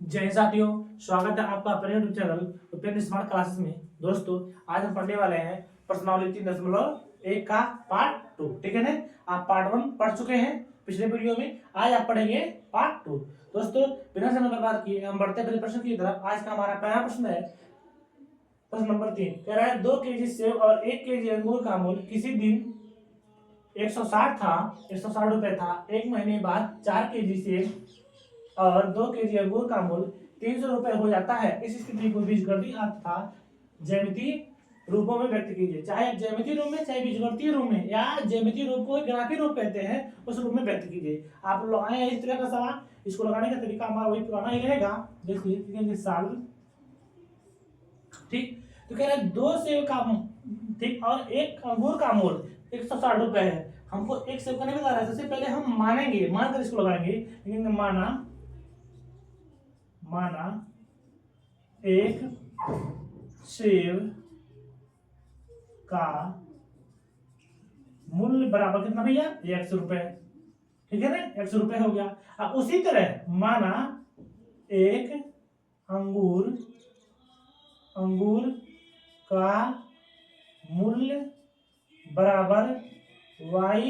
जय हिंद साथियों, स्वागत है आपका अपने YouTube channel Upendra smart classes में। दोस्तों, आज हम पढ़ने वाले हैं पर्सनालिटी 3.1 का पार्ट 2। ठीक है ना। आप पार्ट 1 पढ़ चुके हैं पिछले वीडियो में, आज आप पढ़ेंगे पार्ट 2। दोस्तों, बिना समय बर्बाद किए हम बढ़ते पहले प्रश्न की तरफ। आज का हमारा पहला प्रश्न है, प्रश्न नंबर 3 कह रहा है 2 केजी सेब और 1 केजी अंगूर का मूल्य किसी दिन 160 था, 160 रुपए था। एक महीने बाद 4 केजी सेब और 2 केजी अंगूर का मूल्य 300 रुपए हो जाता है। इस स्थिति को बीजगणितीय अथवा ज्यामितीय रूपों में व्यक्त कीजिए। चाहे ज्यामितीय रूप में, चाहे बीजगणितीय रूप में, या ज्यामितीय रूप को ग्राफीय रूप कहते हैं, उस रूप में व्यक्त कीजिए। आप लगाए इस तरह का सवाल, इसको लगाने का तरीका हमारा वही पुराना ही रहेगा। देखिए साल, ठीक। तो कह रहे हैं 2 सेब का, ठीक, और 1 अंगूर का मूल्य 160 रुपए है। हमको 1 सेब का नहीं बता रहा है। सबसे पहले हम मानेंगे, मानकर इसको लगाएंगे। लेकिन माना 1 सेब का मूल्य बराबर कितना भैया, 100 रुपए। ठीक है ना, 100 रुपए हो गया। अब उसी तरह माना 1 अंगूर का मूल्य बराबर y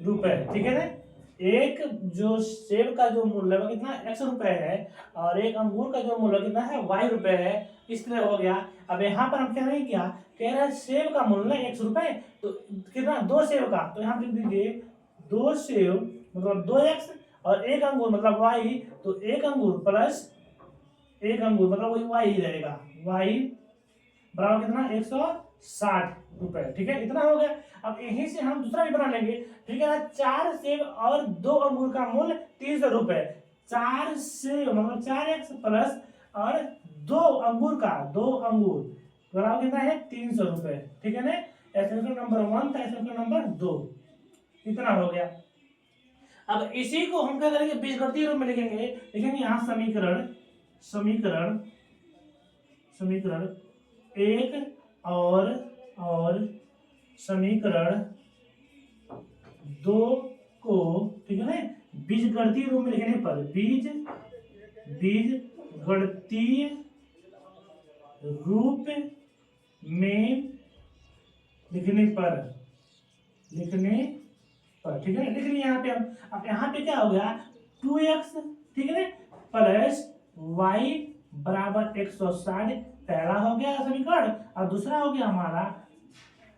रुपए। ठीक है ना। एक जो सेब का जो मूल्य है कितना 100 रुपए है, और 1 अंगूर का जो मूल्य कितना है y रुपए है। इस तरह हो गया। अब यहाँ पर हम कह रहे हैं क्या, कह रहे हैं सेब का मूल्य 100 रुपए, तो कितना 2 सेब का, तो यहाँ लिख दीजिए 2 सेब मतलब 2x और 1 अंगूर मतलब y, तो 1 अंगूर प्लस 1 अंगूर मतलब वही y ही रहेगा। y बराबर कितना 160 रुपए। ठीक है, इतना हो गया। अब यहीं से हम दूसरा भी बना लेंगे। ठीक है ना, 4 सेब और 2 अंगूर का मूल्य 300 रुपए। 4 सेब मतलब 4x प्लस और 2 अंगूर का 2 अंगूर बराबर कितना है 300 रुपए। ठीक है ना। एक्सप्रेशन नंबर 1 था, एक्सप्रेशन नंबर 2, इतना हो गया। अब इसी को हम क्या करेंगे, बीजगणितीय रूप में लिखेंगे। लिखेंगे यहाँ समीकरण एक और समीकरण 2 को, ठीक है ना, बीजगणितीय रूप में लिखने पर बीजगणितीय रूप में लिखने पर, ठीक है, लिख लिए यहाँ पे हम। अब यहाँ पे क्या हो गया 2x, ठीक है ना, प्लस y बराबर 160, पहला हो गया समीकरण। और दूसरा हो गया हमारा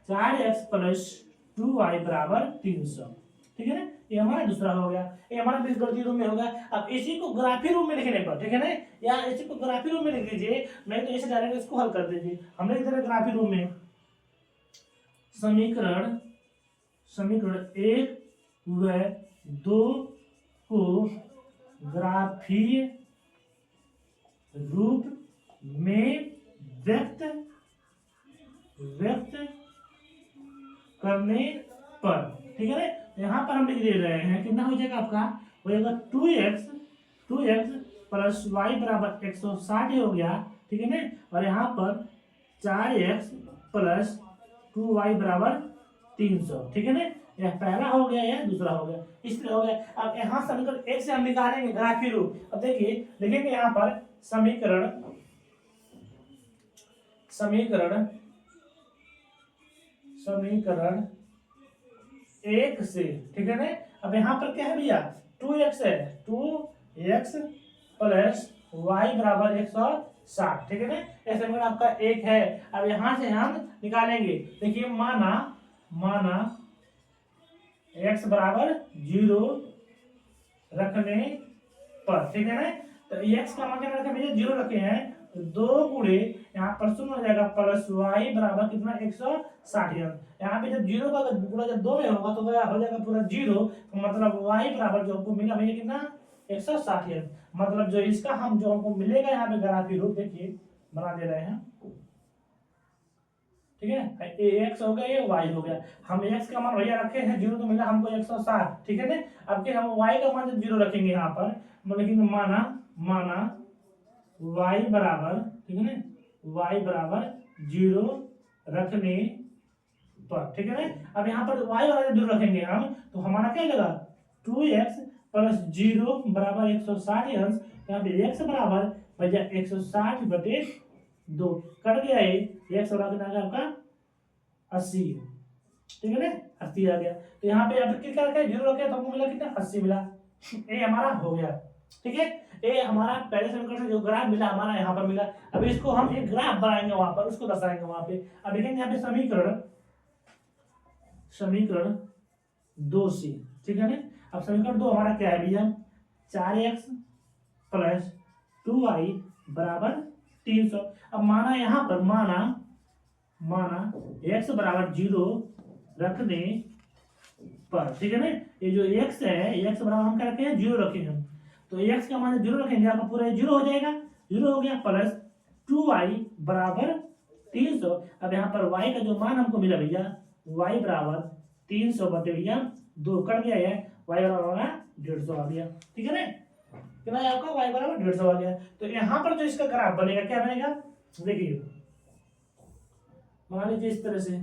4x प्लस 2y बराबर 300। ठीक है ना, ये हमारा दूसरा हो गया। ये हमारा बीजगणितीय रूप में होगा। अब इसी को ग्राफीय रूप में लिखने पर, ठीक है ना, या इसी को ग्राफीय रूप में लिख दीजिए, नहीं तो ऐसे डायरेक्ट इसको हल कर दीजिए। हम लिख दे रहे ग्राफीय रूप में समीकरण 1 व 2 को ग्राफीय रूप में व्यक्त करने पर, ठीक है ना, यहाँ पर हम लिख दे रहे हैं कितना हो जाएगा आपका, हो जाएगा 2x प्लस y बराबर 160 हो गया। ठीक है ना, और यहाँ पर 4x प्लस 2y बराबर 300। ठीक है ना, यह पहला हो गया, यह दूसरा हो गया, इस तरह हो गया। अब यहाँ समीकरण 1 से हम निकालेंगे ग्राफीय रूप। अब देखिए लिखेंगे यहाँ पर समीकरण 1 से, ठीक है ना। अब यहाँ पर क्या है भैया 2x है, 2x प्लस y बराबर 160। ठीक है ना, ऐसे में आपका 1 है। अब यहाँ से हम निकालेंगे। देखिए माना x बराबर 0 रखने पर, ठीक है ना, तो x का मान क्या रखे भैया 0 रखे हैं, तो 2 गुणे यहाँ पर शून्य हो जाएगा प्लस y बराबर कितना 160। यहाँ पे जब 0 का पूरा जब 2 में होगा तो हो जाएगा पूरा 0, तो मतलब y बराबर जो हमको मिला भैया कितना 160। मतलब जो इसका हम जो हमको मिलेगा यहाँ पे ग्राफीय रूप, देखिए बना दे रहे हैं। ठीक है, ये x हो गया, ये y हो गया। हम x का मान भैया रखे हैं 0, तो मिला हमको 160। ठीक है ना। अब के हम y का मान जब 0 रखेंगे यहाँ पर, मतलब माना y बराबर, ठीक है ना, y बराबर 0 रखने पर, ठीक है ना। अब यहाँ पर y बराबर 0 रखेंगे हम, तो हमारा क्या लगा 2x प्लस 0 बराबर 160 अंश, यहाँ पे x बराबर भैया 160/2 कट गया ये, x बराबर कितना आ गया आपका 80, ठीक है ना, 80 आ गया। तो यहाँ पे अब कितना रखा है, 0 रखे तो हमको मिला कितना 80 मिला, ये हमारा हो गया, ठीक है। ये हमारा पहले समीकरण से जो ग्राफ मिला हमारा यहाँ पर मिला। अब इसको हम एक ग्राफ बनाएंगे वहां पर, उसको दर्शाएंगे वहां पे। अब देखेंगे यहाँ पे समीकरण 2c, ठीक है ना। अब समीकरण 2 हमारा क्या है भैया, 4x प्लस 2y बराबर 300। अब माना यहाँ पर माना x बराबर 0 रखने पर, ठीक है ना। ये जो x है, x बराबर हम क्या रखे हैं 0 रखे हैं, तो x का मान 0 रखेंगे आपका पूरा 0 हो जाएगा, 0 हो गया प्लस 2y बराबर 300। अब यहाँ पर y का जो मान हमको मिला भैया, y बराबर 300 बटे भैया 2 कट गया है, y बराबर होगा 150 आ गया, ठीक है ना। कितना है आपका y बराबर 150 आ गया। तो यहाँ पर जो इसका ग्राफ बनेगा क्या बनेगा, देखिए मान लीजिए इस तरह से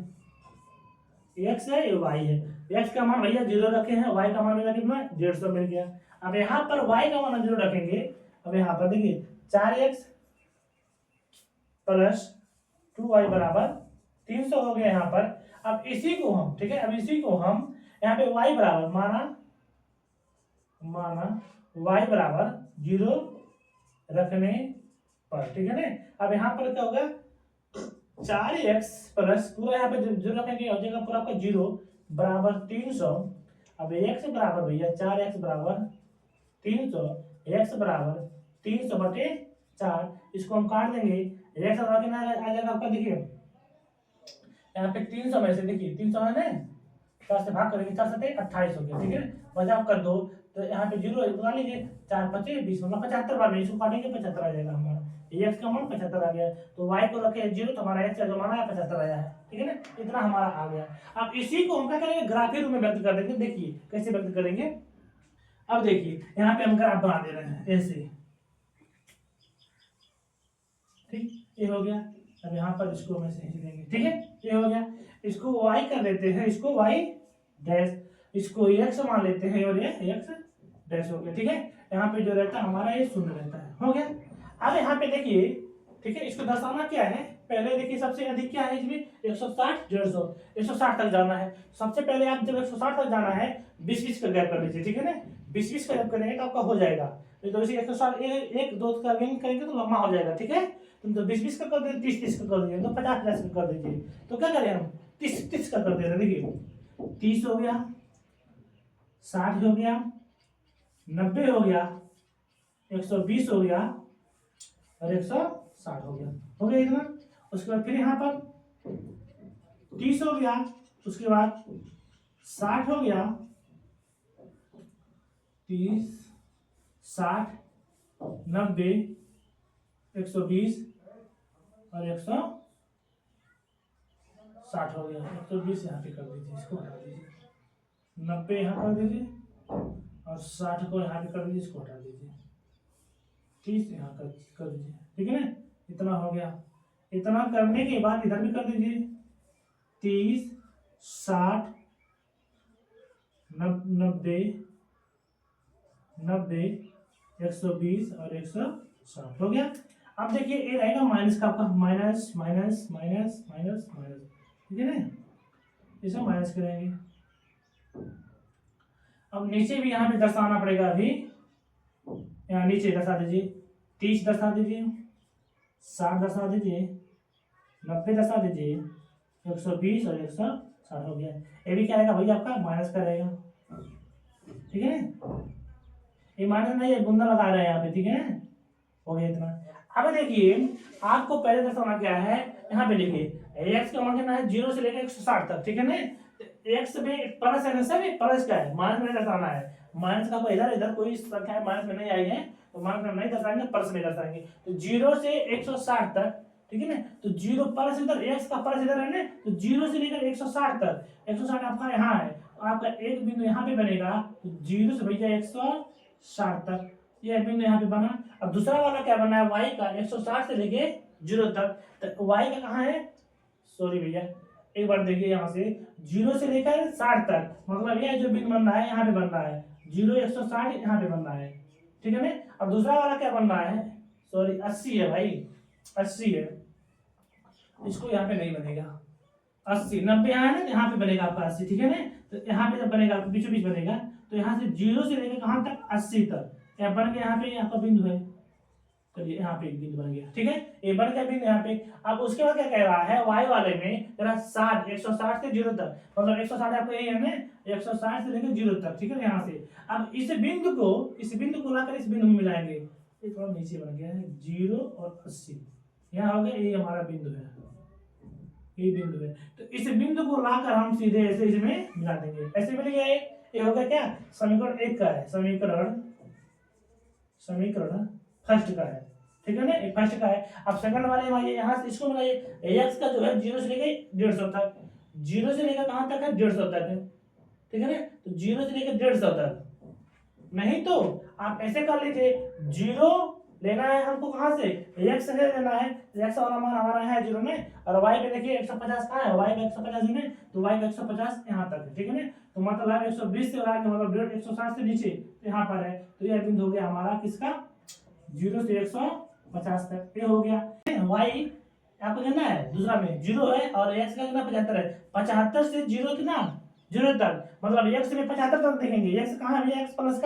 x है ये y है, x का मान भैया 0 रखे हैं, y का मान मिला कितना 150 मिल गया। अब यहाँ पर y का मान 0 रखेंगे, अब यहाँ पर देखिए 4x प्लस 2y बराबर 300 हो गया यहाँ पर। अब इसी को हम, ठीक है, अब इसी को हम यहाँ पे y बराबर माना y बराबर 0 रखने पर, ठीक है ना। अब यहाँ पर क्या होगा, 4x प्लस पूरा यहाँ पे जो रखेंगे हो जाएगा पूरा आपका 0 बराबर 300। अब x बराबर भैया 4x बराबर 300, x बराबर 300 बटे 4, इसको हम काट देंगे, x बराबर कितना आ जाएगा आपका, देखिए यहाँ पे 300 में से देखिए 300 है ना, 4 से भाग करेंगे, 4 से 28 हो गया, ठीक है। बचाव कर दो तो यहाँ पे 0 बना लीजिए, 4 5 20 मतलब 75 बार में इसको काटेंगे 75 आ जाएगा हमारा, x का मान 75 आ गया। तो y को रखे 0 तो हमारा x का जो मान है 75 आया है, ठीक है ना, इतना हमारा आ गया। अब इसी को हम क्या करेंगे, ग्राफी रूप में व्यक्त कर देंगे। देखिए कैसे व्यक्त करेंगे, अब देखिए यहाँ पे हम ग्राफ बना दे रहे हैं ऐसे, ठीक, ये हो गया। अब यहाँ पर इसको हम ऐसे देंगे, ठीक है, ये हो गया। इसको y कर देते हैं, इसको y डैश, इसको x मान लेते हैं और ये x डैश हो गया, ठीक है। यहाँ पे जो रहता है हमारा ये शून्य रहता है, हो गया। अब यहाँ पे देखिए, ठीक है, इसको दर्शाना क्या है, पहले देखिए सबसे अधिक क्या है इसमें 160 150 160 तक जाना है। सबसे पहले आप जब 160 तक जाना है 20-20 का गैप कर लीजिए, ठीक है ना, 20-20 का गैप करेंगे तो आपका हो जाएगा। तो इसे 160 एक दो का गेन करेंगे तो लंबा हो जाएगा, ठीक है। तो 20-20 का कर दीजिए, 30-30 का कर दीजिए, तो 50-50 का कर दीजिए। तो क्या करें हम 30-30 का कर दे रहे, देखिए 30 हो गया, 60 हो गया, 90 हो गया, 120 हो गया और 160 हो गया इतना। उसके बाद फिर यहाँ पर 30 हो गया, उसके बाद 60 हो गया, 30 60 90 120 और 160 हो गया। 120 यहाँ पे कर दीजिए, इसको हटा दीजिए, 90 यहाँ कर दीजिए और 60 को यहाँ पे कर दीजिए, इसको हटा दीजिए, 30 यहाँ कर दीजिए, ठीक है ना, इतना हो गया। इतना करने के बाद इधर भी कर दीजिए, 30 60 90 120 और 160 हो गया। अब देखिए ये रहेगा माइनस का आपका, minus minus minus minus minus, ठीक है ना, इसे माइनस करेंगे। अब नीचे भी यहाँ पे दर्शाना पड़ेगा, अभी यहाँ नीचे दर्शा दीजिए, 30 दर्शा दीजिए, 60 दर्शा दीजिए, 90 दर्शा दीजिए, 120 और 160 हो गया। ये भी क्या रहेगा भैया आपका माइनस का रहेगा, ठीक है ना, ये माइनस नहीं है, गुंदा लगा रहे हैं यहाँ पे, ठीक है ना, हो गया इतना। अब देखिए आपको पहले दर्शाना क्या है, यहाँ पे देखिए x का मान कितना है 0 से लेकर 160 तक, ठीक है ना। x में प्लस है ना, सब प्लस का है, माइनस में दर्शाना है। माइनस का इधर इधर कोई संख्या माइनस में नहीं आई है तो माइनस में नहीं दर्शाएंगे, प्लस में दर्शाएंगे। तो 0 से 160 तक, ठीक है ना, तो 0 प्लस इधर x का प्लस इधर है ना, तो 0 से लेकर 160 तक, 160 आपका यहाँ है, आपका एक बिंदु यहाँ पे बनेगा, तो 0 से भैया 160 तक ये बिंदु यहाँ पे बना। अब दूसरा वाला क्या बना है, y का 160 से लेके 0 तक, तो y का कहाँ है, सॉरी भैया एक बार देखिए यहाँ से 0 से लेकर 60 तक, मतलब ये जो बिंदु बन रहा है यहाँ पे बन रहा है, 160 यहाँ पे बन रहा है, ठीक है ना। अब दूसरा वाला क्या बन रहा है, सॉरी 80 है भाई, 80 है, इसको यहाँ पे नहीं बनेगा 80, 90 यहाँ है ना, यहाँ पे बनेगा आपका 80, ठीक है ना। तो यहाँ पे जब बनेगा बीचों बीच बनेगा, तो यहाँ से 0 से लेकर कहाँ तक 80 तक, यहाँ बन गया, यहाँ पे आपका बिंदु है, चलिए यहाँ पे एक बिंदु बन गया, ठीक है, ये बन गया बिंदु यहाँ पे। अब उसके बाद क्या कह रहा है, वाई वाले में जरा 60, 160 से 0 तक, मतलब 160 आपको यही है ना, 160 से लेकर 0 तक, ठीक है ना। यहाँ से अब इस बिंदु को लाकर इस बिंदु में मिलाएंगे, ये थोड़ा नीचे बन गया है, 0 और 80 यहाँ हो गया, ये हमारा बिंदु है, ये बिंदु है। तो इस बिंदु को लाकर हम सीधे ऐसे इसमें मिला देंगे, ऐसे मिल गया। ये हो गया क्या, समीकरण 1 का है, समीकरण फर्स्ट का है, ठीक है ना, ये फर्स्ट का है। अब सेकंड वाले में यहाँ से इसको मिलाइए, एक्स का जो है 0 से लेकर 150 तक, 0 से लेकर कहाँ तक है, 150 तक है, ठीक है ना। तो 0 से लेकर 150 तक, नहीं तो आप ऐसे कर लीजिए, 0 लेना है हमको कहाँ से, एक्स से लेना है, एक्स वाला मान हमारा है 0 में, और वाई पे देखिए 150 कहाँ है, वाई का 150 में, तो वाई का 150 यहाँ तक है, ठीक है ना। तो मतलब 120 से आगे, मतलब 160 से नीचे यहाँ पर है, तो यह बिंदु हो गया हमारा किसका, 0 से 150 तक, ये हो गया। वाई आपको कहना है दूसरा में 0 है, और एक्स का कितना 75 है, 75 से 0 कितना, 0 तक, मतलब एक्स में 75 तक देखेंगे, एक्स कहाँ है, एक्स प्लस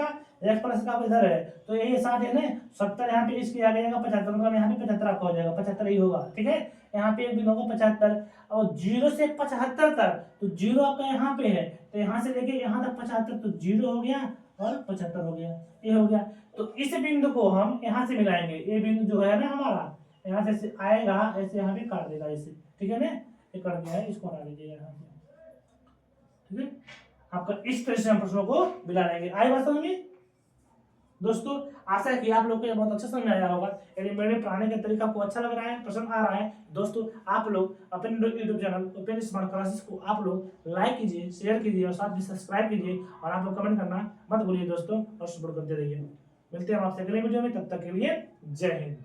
का इधर है, तो यही 60 है ना, 70 यहाँ पे इसके आ जाएगा 75, मतलब यहाँ पे 75 आपका हो जाएगा, 75 ही होगा, ठीक है। यहाँ पे एक बिंदु होगा 75, और 0 से 75 तक, तो 0 आपका यहाँ पे है, तो यहाँ से लेके यहाँ तक 75, तो 0 हो गया और 75 हो गया, ये हो गया। तो इस बिंदु को हम यहाँ से मिलाएंगे, ये बिंदु जो है ना हमारा, यहाँ से आएगा ऐसे, यहाँ पे काट देगा ऐसे, ठीक है ना, ये कट गया है, इसको हटा दीजिएगा यहाँ से, ठीक है। आपका इस तरह से हम प्रश्नों को मिला लेंगे। आई बात समझ में दोस्तों, आशा है कि आप लोग को बहुत अच्छा समझ में आया होगा। यदि मेरे पढ़ाने का तरीका आपको अच्छा लग रहा है, पसंद आ रहा है दोस्तों, आप लोग अपने YouTube channel open smart classes को आप लोग लाइक कीजिए, शेयर कीजिए, और साथ में सब्सक्राइब कीजिए, और आप लोग कमेंट करना मत भूलिए दोस्तों, और सपोर्ट करते रहिए। मिलते हैं हम आपसे अगले वीडियो में, तब तक के लिए जय हिंद।